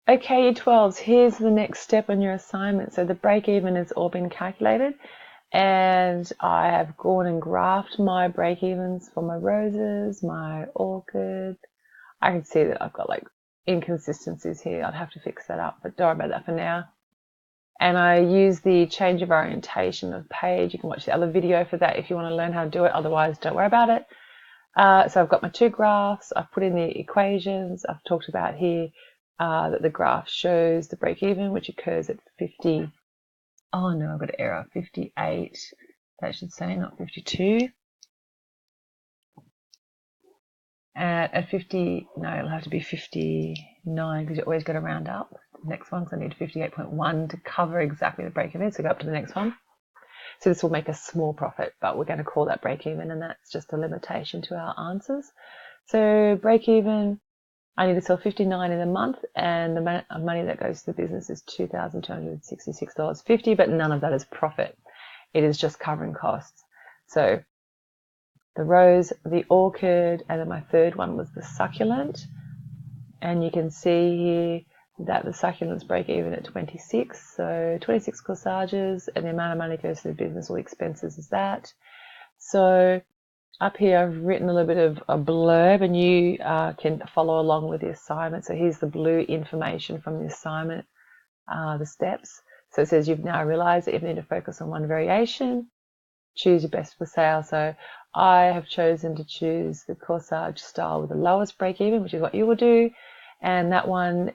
Okay, year 12s, here's the next step on your assignment. So the break even has all been calculated, and I have gone and graphed my break evens for my roses, my orchid. I can see that I've got like inconsistencies here. I'd have to fix that up, but don't worry about that for now. And I use the change of orientation of page. You can watch the other video for that if you want to learn how to do it. Otherwise, don't worry about it. So I've got my two graphs. I've put in the equations. I've talked about here that the graph shows the break even, which occurs at 50. Oh no, I've got an error. 58. That should say, not 52. At 50, no, it'll have to be 59 because you always got to round up. The next one, so I need 58.1 to cover exactly the break even. So go up to the next one. So this will make a small profit, but we're going to call that break even, and that's just a limitation to our answers. So break even, I need to sell 59 in a month, and the amount of money that goes to the business is $2,266.50, but none of that is profit. It is just covering costs. So the rose, the orchid, and then my third one was the succulent. And you can see here that the succulents break even at 26. So 26 corsages, and the amount of money goes to the business, all the expenses is that. So up here I've written a little bit of a blurb, and you can follow along with the assignment. So here's the blue information from the assignment, the steps. So it says you've now realized that you need to focus on one variation. Choose your best for sale. So I have chosen to choose the corsage style with the lowest break even, which is what you will do. And that one,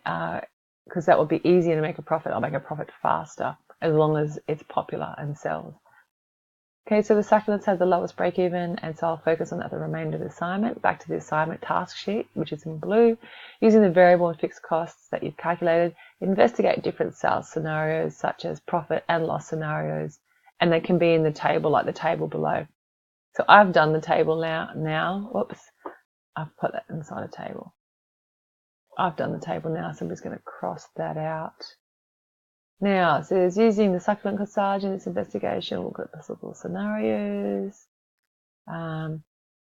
because that will be easier to make a profit, I'll make a profit faster as long as it's popular and sells. Okay, so the succulents have the lowest break even, and so I'll focus on that the remainder of the assignment. Back to the assignment task sheet, which is in blue. Using the variable and fixed costs that you've calculated, investigate different sales scenarios such as profit and loss scenarios, and they can be in the table like the table below. So I've done the table now. Whoops, I've put that inside a table. I've done the table now, so I'm just going to cross that out. Now, it says using the succulent corsage in this investigation, we'll look at possible scenarios.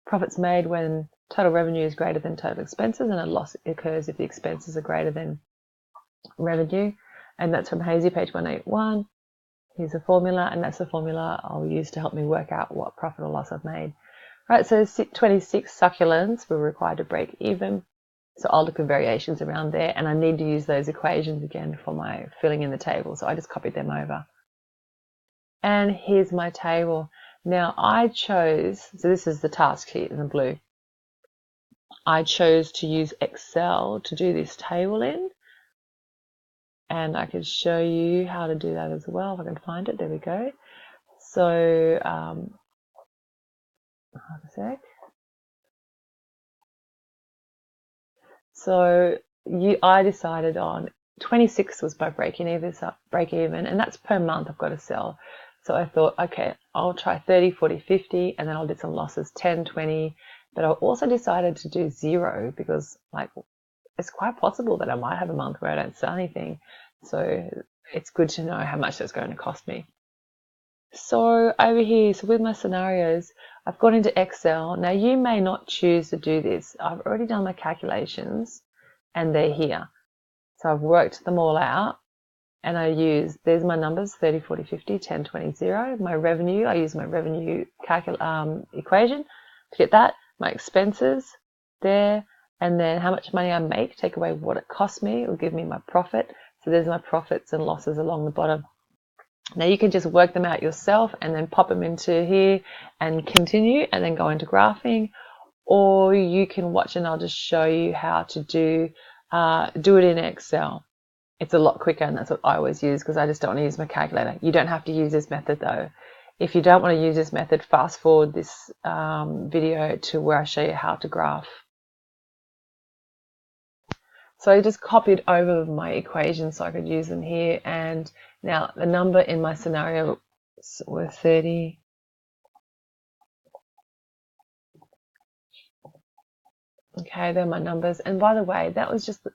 Profits made when total revenue is greater than total expenses, and a loss occurs if the expenses are greater than revenue. And that's from Hazy, page 181. Here's a formula, and that's the formula I'll use to help me work out what profit or loss I've made. Right, so 26 succulents were required to break even. So I'll look at variations around there, and I need to use those equations again for my filling in the table. So I just copied them over. And here's my table. Now I chose, so this is the task sheet in the blue. I chose to use Excel to do this table in. And I can show you how to do that as well if I can find it. There we go. So, hold a sec. So I decided on 26 was my break even, and that's per month I've got to sell. So I thought, okay, I'll try 30, 40, 50, and then I'll do some losses, 10, 20. But I also decided to do 0 because, like, it's quite possible that I might have a month where I don't sell anything. So it's good to know how much that's going to cost me. So over here, so with my scenarios, I've gone into Excel. Now you may not choose to do this. I've already done my calculations and they're here. So I've worked them all out, and I use, there's my numbers, 30, 40, 50, 10, 20, 0. My revenue, I use my revenue equation to get that. My expenses there, and then how much money I make, take away what it cost me, it will give me my profit. So there's my profits and losses along the bottom. Now you can just work them out yourself and then pop them into here and continue and then go into graphing, or you can watch and I'll just show you how to do it in Excel. It's a lot quicker, and that's what I always use because I just don't want to use my calculator. You don't have to use this method though. If you don't want to use this method, fast forward this video to where I show you how to graph. So I just copied over my equations so I could use them here, and now the number in my scenario were 30. Okay, they're my numbers. And by the way, that was just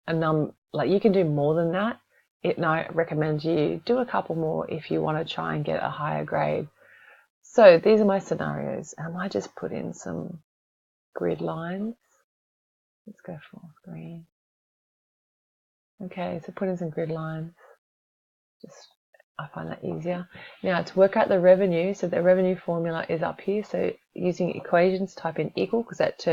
a number. Like, you can do more than that. And I recommend you do a couple more if you want to try and get a higher grade. So these are my scenarios. And I might just put in some grid lines. Let's go for green. Okay, so put in some grid lines. I find that easier. Now to work out the revenue, so the revenue formula is up here. So using equations, type in equal because that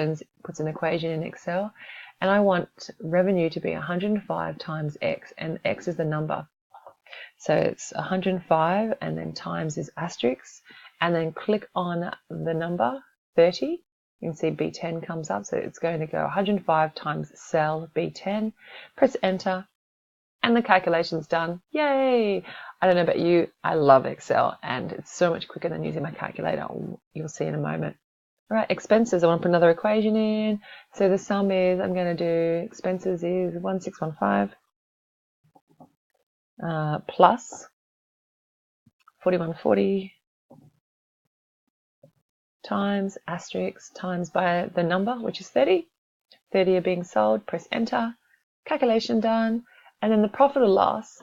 puts an equation in Excel. And I want revenue to be 105 times X, and X is the number. So it's 105 and then times is asterisk, and then click on the number 30. You can see B10 comes up, so it's going to go 105 times cell B10. Press enter. And the calculation's done. Yay! I don't know about you, I love Excel and it's so much quicker than using my calculator. You'll see in a moment. All right, expenses, I want to put another equation in. So the sum is, I'm going to do, expenses is 1615 plus 4140 times asterisk times by the number, which is 30. 30 are being sold, press enter, calculation done. And then the profit or loss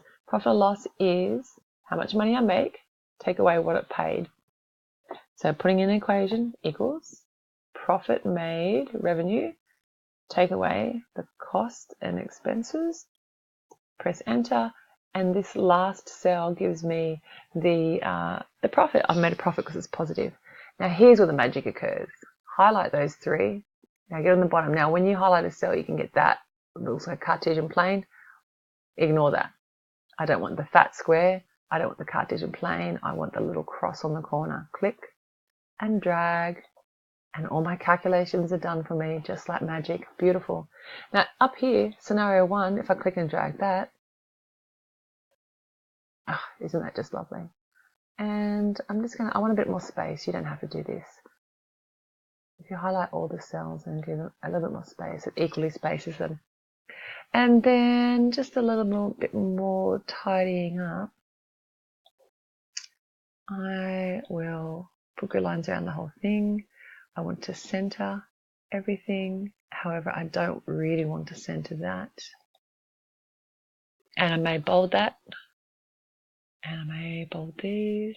is how much money I make, take away what it paid. So putting in an equation equals profit made, revenue, take away the cost and expenses, press enter, and this last cell gives me the profit. I've made a profit because it's positive. Now here's where the magic occurs. Highlight those three. Now get on the bottom. Now when you highlight a cell, you can get that also Cartesian plane. Ignore that. I don't want the fat square. I don't want the Cartesian plane. I want the little cross on the corner. Click and drag, and all my calculations are done for me, just like magic. Beautiful. Now up here, scenario 1, if I click and drag that, isn't that just lovely? And I want a bit more space. You don't have to do this. If you highlight all the cells and give them a little bit more space, it equally spaces them. And then just a little bit more tidying up. I will put grid lines around the whole thing. I want to center everything. However, I don't really want to center that. And I may bold that. And I may bold these.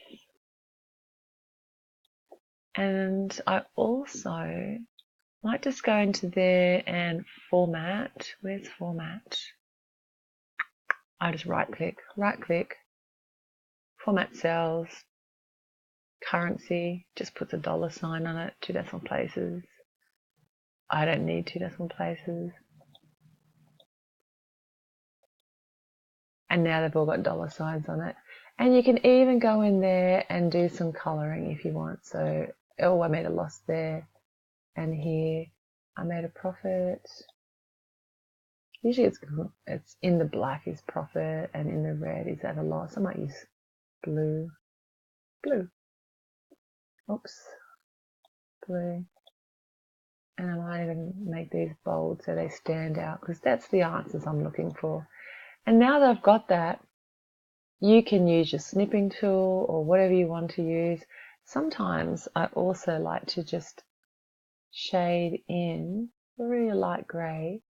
And I also might just go into there and format. Where's format? I just right click, format cells, currency, just puts a dollar sign on it, 2 decimal places. I don't need 2 decimal places. And now they've all got dollar signs on it. And you can even go in there and do some coloring if you want. So, I made a loss there. And here, I made a profit. Usually it's in the black is profit and in the red is at a loss. I might use blue. Oops. Blue. And I might even make these bold so they stand out because that's the answers I'm looking for. And now that I've got that, you can use your snipping tool or whatever you want to use. Sometimes I also like to just shade in a really light grey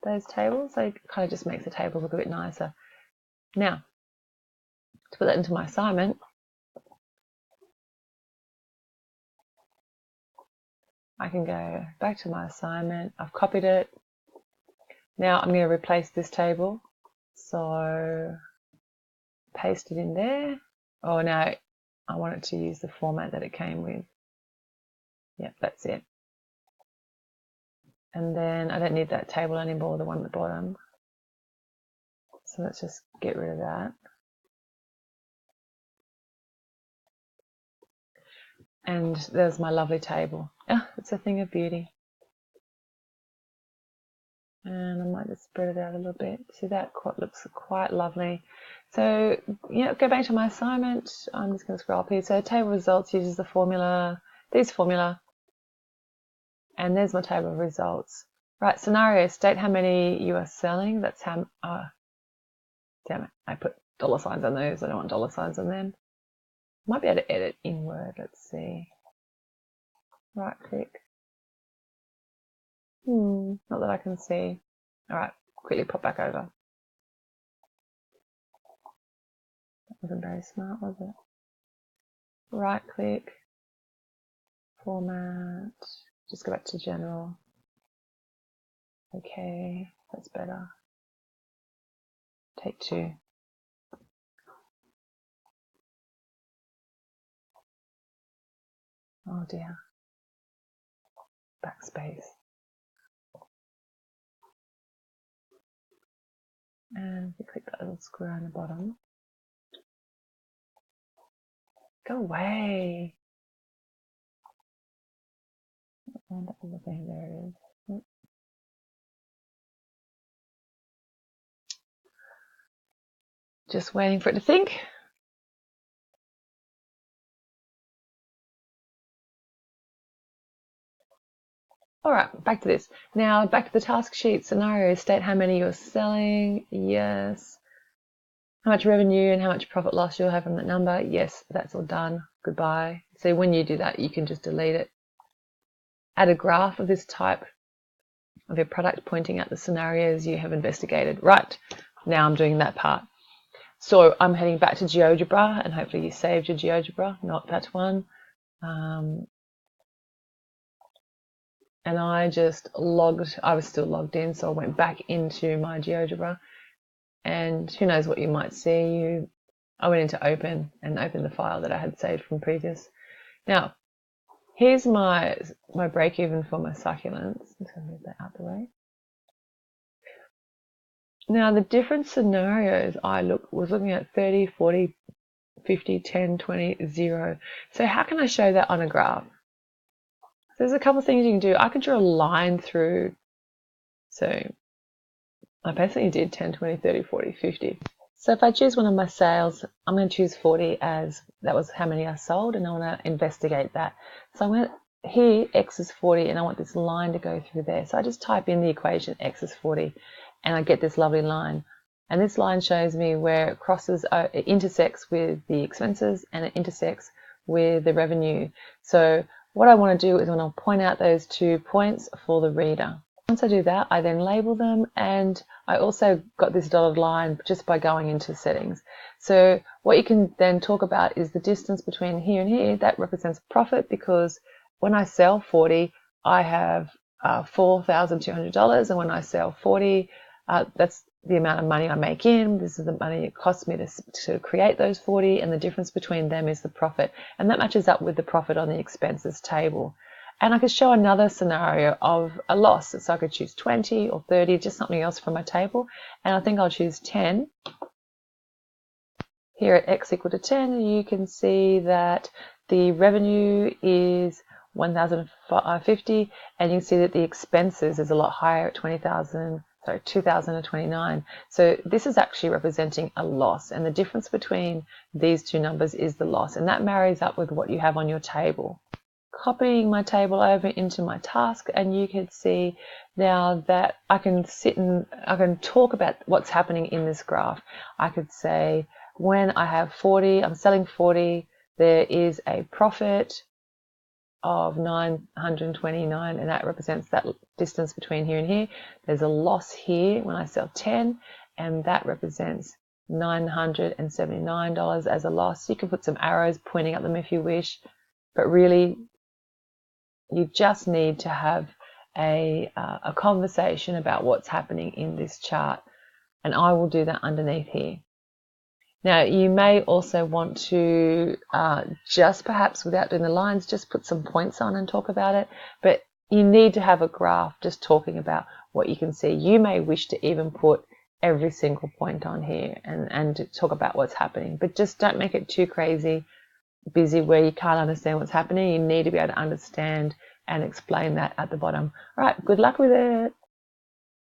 those tables. So it kind of just makes the table look a bit nicer. Now, to put that into my assignment, I can go back to my assignment. I've copied it. Now I'm going to replace this table. So paste it in there. Oh, now I want it to use the format that it came with. Yep, that's it. And then I don't need that table anymore, the one at the bottom. So let's just get rid of that. And there's my lovely table. Oh, it's a thing of beauty. And I might just spread it out a little bit. See, that looks quite lovely. So, go back to my assignment. I'm just going to scroll up here. So table results uses the formula, this formula. And there's my table of results. Right, scenario, state how many you are selling. That's how, damn it, I put dollar signs on those. I don't want dollar signs on them. Might be able to edit in Word, let's see. Right click. Not that I can see. Alright, quickly pop back over. That wasn't very smart, was it? Right click, format, just go back to general. Okay, that's better. Take 2. Oh dear. Backspace. And if you click that little square on the bottom. Go away. And that little thing, there it is. Just waiting for it to think. All right, back to this. Now, back to the task sheet scenario. State how many you're selling. Yes. How much revenue and how much profit loss you'll have from that number. Yes, that's all done. Goodbye. So when you do that, you can just delete it. Add a graph of this type of your product pointing out the scenarios you have investigated. Right, now I'm doing that part. So I'm heading back to GeoGebra, and hopefully you saved your GeoGebra, not that one. And I just logged, I was still logged in, so I went back into my GeoGebra, and who knows what you might see. I went into open and opened the file that I had saved from previous. Now, here's my break even for my succulents. I'm just going to move that out the way. Now, the different scenarios I was looking at 30, 40, 50, 10, 20, 0. So how can I show that on a graph? There's a couple of things you can do. I could draw a line through. So I basically did 10, 20, 30, 40, 50. So if I choose one of my sales, I'm going to choose 40 as that was how many I sold, and I want to investigate that. So I'm going to, here, X is 40, and I want this line to go through there. So I just type in the equation X is 40, and I get this lovely line. And this line shows me where it crosses, it intersects with the expenses, and it intersects with the revenue. So what I want to do is I want to point out those 2 points for the reader. Once I do that, I then label them, and I also got this dotted line just by going into settings. So what you can then talk about is the distance between here and here. That represents profit, because when I sell 40, I have $4,200, and when I sell 40, that's the amount of money I make in. This is the money it costs me to create those 40, and the difference between them is the profit. And that matches up with the profit on the expenses table. And I could show another scenario of a loss. So I could choose 20 or 30, just something else from my table. And I think I'll choose 10. Here at X equal to 10, you can see that the revenue is 1,050, and you can see that the expenses is a lot higher at 2,029. So this is actually representing a loss, and the difference between these two numbers is the loss, and that marries up with what you have on your table. Copying my table over into my task, and you can see now that I can I can talk about what's happening in this graph. I could say when I have 40, I'm selling 40, there is a profit of 929, and that represents that distance between here and here. There's a loss here when I sell 10, and that represents $979 as a loss. You can put some arrows pointing at them if you wish, but really you just need to have a conversation about what's happening in this chart, and I will do that underneath here. Now, you may also want to just perhaps without doing the lines, just put some points on and talk about it, but you need to have a graph just talking about what you can see. You may wish to even put every single point on here and talk about what's happening, but just don't make it too crazy busy where you can't understand what's happening. You need to be able to understand and explain that at the bottom. All right, good luck with it.